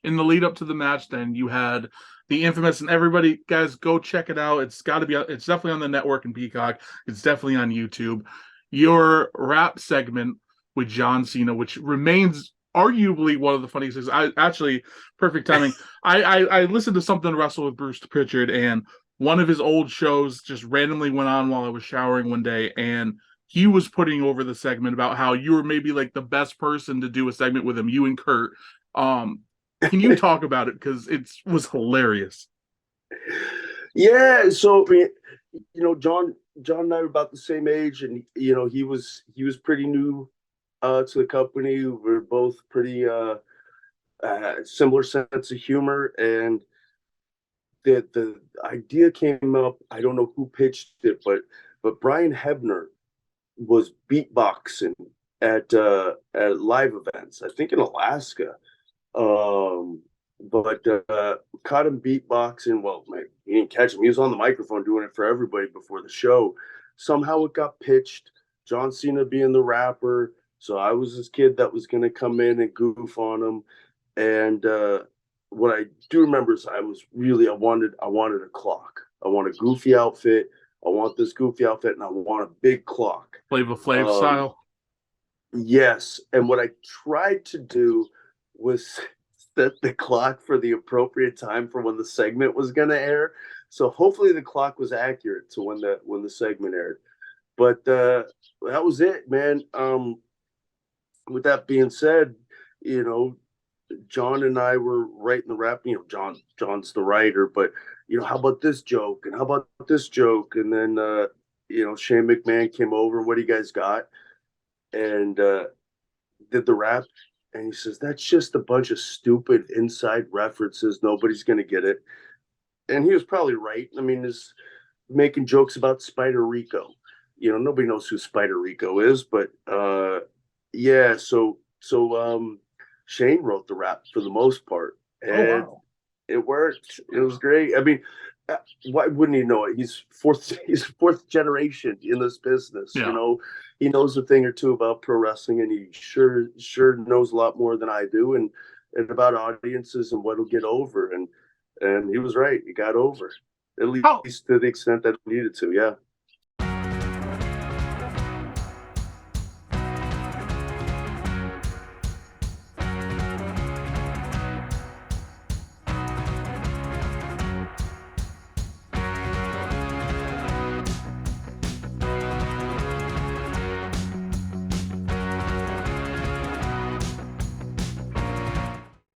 in the lead up to the match, then you had the infamous, and everybody, guys, go check it out. It's got to be, it's definitely on the network and Peacock. It's definitely on YouTube. Your rap segment with John Cena, which remains arguably one of the funniest things. I actually, perfect timing. I listened to something wrestle with Bruce Pritchard, and one of his old shows just randomly went on while I was showering one day, and he was putting over the segment about how you were maybe like the best person to do a segment with him, you and Kurt. Um, can you talk about it? Because it was hilarious. Yeah, so I mean, John and I are about the same age, and he was pretty new to the company. We're both pretty similar sense of humor, and the idea came up. I don't know who pitched it, but Brian Hebner was beatboxing at live events, I think in Alaska. But caught him beatboxing. Well, he didn't catch him. He was on the microphone doing it for everybody before the show. Somehow it got pitched. John Cena being the rapper. So I was this kid that was going to come in and goof on him. And what I do remember is I wanted a clock. I want a goofy outfit. I want this goofy outfit, and I want a big clock. Flavor Flav Um, style. yes, and what I tried to do was set the clock for the appropriate time for when the segment was going to air. So hopefully the clock was accurate to when the segment aired. But that was it, man. With that being said, you know, John and I were writing the rap. John's the writer, but how about this joke and how about this joke? And then Shane McMahon came over. What do you guys got? And did the rap, and he says that's just a bunch of stupid inside references. Nobody's gonna get it, and he was probably right. I mean, is making jokes about Spider Rico. Nobody knows who Spider Rico is, but yeah. So Shane wrote the rap for the most part, Oh and wow. it worked. It was great. I mean, why wouldn't he know it? He's fourth. He's fourth generation in this business. Yeah. He knows a thing or two about pro wrestling, and he sure knows a lot more than I do, and about audiences and what'll get over. And he was right. He got over, at How least to the extent that he needed to. Yeah.